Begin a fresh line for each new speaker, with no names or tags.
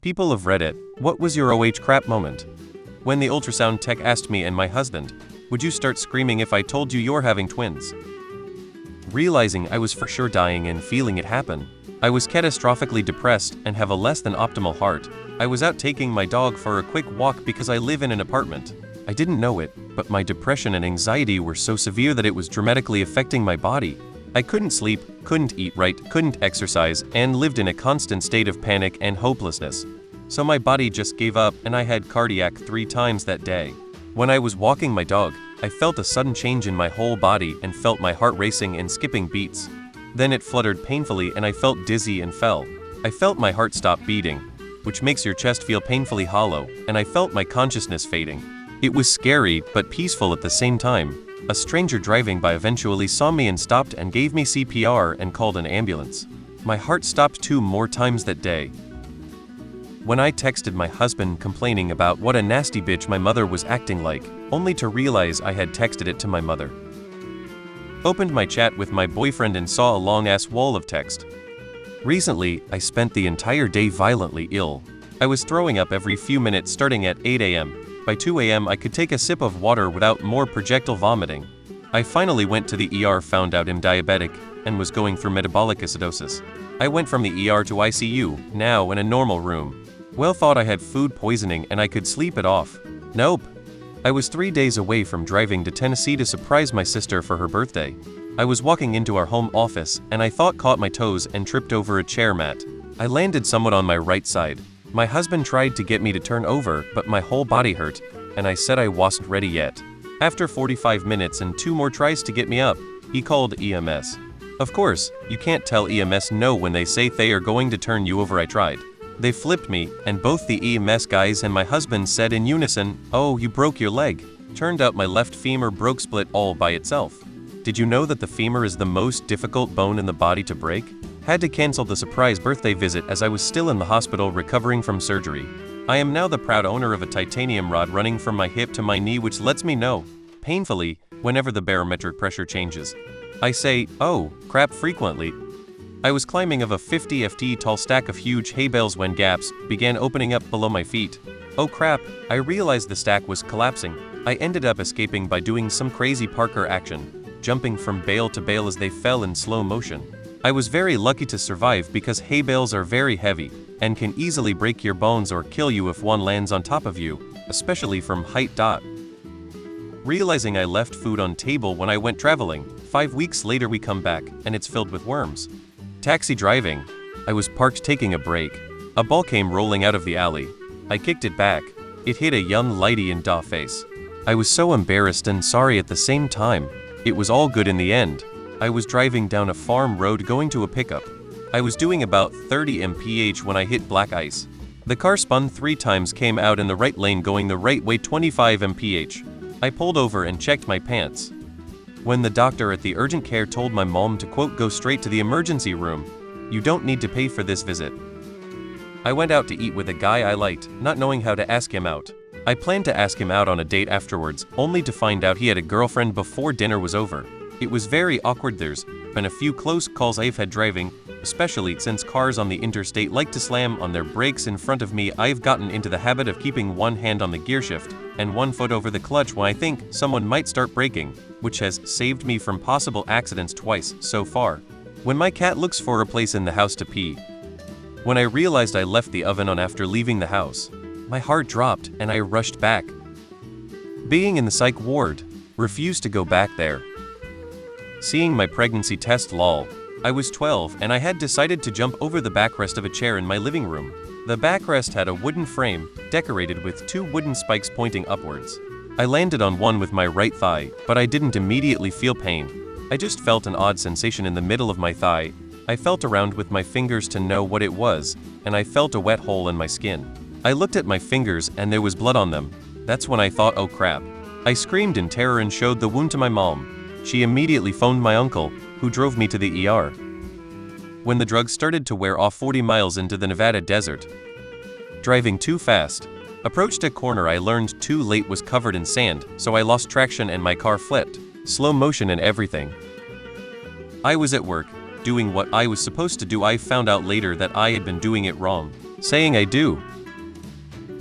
People of Reddit, what was your OH crap moment? When the ultrasound tech asked me and my husband, would you start screaming if I told you you're having twins? Realizing I was for sure dying and feeling it happen, I was catastrophically depressed and have a less than optimal heart. I was out taking my dog for a quick walk because I live in an apartment. I didn't know it, but my depression and anxiety were so severe that it was dramatically affecting my body. I couldn't sleep, couldn't eat right, couldn't exercise, and lived in a constant state of panic and hopelessness. So my body just gave up and I had cardiac 3 times that day. When I was walking my dog, I felt a sudden change in my whole body and felt my heart racing and skipping beats. Then it fluttered painfully and I felt dizzy and fell. I felt my heart stop beating, which makes your chest feel painfully hollow, and I felt my consciousness fading. It was scary but peaceful at the same time. A stranger driving by eventually saw me and stopped and gave me CPR and called an ambulance. My heart stopped 2 more times that day. When I texted my husband complaining about what a nasty bitch my mother was acting like, only to realize I had texted it to my mother. Opened my chat with my boyfriend and saw a long-ass wall of text. Recently, I spent the entire day violently ill. I was throwing up every few minutes starting at 8 a.m. By 2 a.m. I could take a sip of water without more projectile vomiting. I finally went to the ER, found out I'm diabetic, and was going through metabolic acidosis. I went from the ER to ICU, now in a normal room. Well, thought I had food poisoning and I could sleep it off. Nope. I was 3 days away from driving to Tennessee to surprise my sister for her birthday. I was walking into our home office and I thought caught my toes and tripped over a chair mat. I landed somewhat on my right side. My husband tried to get me to turn over, but my whole body hurt, and I said I wasn't ready yet. After 45 minutes and 2 more tries to get me up, he called EMS. Of course, you can't tell EMS no when they say they are going to turn you over. I tried. They flipped me, and both the EMS guys and my husband said in unison, "Oh, you broke your leg." Turned out my left femur broke split all by itself. Did you know that the femur is the most difficult bone in the body to break? Had to cancel the surprise birthday visit as I was still in the hospital recovering from surgery. I am now the proud owner of a titanium rod running from my hip to my knee, which lets me know, painfully, whenever the barometric pressure changes. I say, "Oh, crap," frequently. I was climbing of a 50 ft tall stack of huge hay bales when gaps began opening up below my feet. Oh crap, I realized the stack was collapsing. I ended up escaping by doing some crazy Parker action, jumping from bale to bale as they fell in slow motion. I was very lucky to survive because hay bales are very heavy and can easily break your bones or kill you if one lands on top of you, especially from height. Realizing I left food on table when I went traveling, 5 weeks later we come back and it's filled with worms. Taxi driving. I was parked taking a break. A ball came rolling out of the alley. I kicked it back. It hit a young lady in da face. I was so embarrassed and sorry at the same time. It was all good in the end. I was driving down a farm road going to a pickup. I was doing about 30 mph when I hit black ice. The car spun 3 times, came out in the right lane going the right way 25 mph. I pulled over and checked my pants. When the doctor at the urgent care told my mom to quote go straight to the emergency room, "You don't need to pay for this visit." I went out to eat with a guy I liked, not knowing how to ask him out. I planned to ask him out on a date afterwards, only to find out he had a girlfriend before dinner was over. It was very awkward. There's been a few close calls I've had driving, especially since cars on the interstate like to slam on their brakes in front of me. I've gotten into the habit of keeping one hand on the gearshift and one foot over the clutch when I think someone might start braking, which has saved me from possible accidents twice so far. When my cat looks for a place in the house to pee. When I realized I left the oven on after leaving the house, my heart dropped and I rushed back. Being in the psych ward, refused to go back there. Seeing my pregnancy test. Lol. I was 12 and I had decided to jump over the backrest of a chair in my living room. The backrest had a wooden frame, decorated with 2 wooden spikes pointing upwards. I landed on one with my right thigh, but I didn't immediately feel pain. I just felt an odd sensation in the middle of my thigh. I felt around with my fingers to know what it was, and I felt a wet hole in my skin. I looked at my fingers and there was blood on them. That's when I thought, oh crap. I screamed in terror and showed the wound to my mom. She immediately phoned my uncle, who drove me to the ER. When the drugs started to wear off 40 miles into the Nevada desert. Driving too fast. Approached a corner I learned too late was covered in sand, so I lost traction and my car flipped. Slow motion and everything. I was at work, doing what I was supposed to do. I found out later that I had been doing it wrong. saying I do,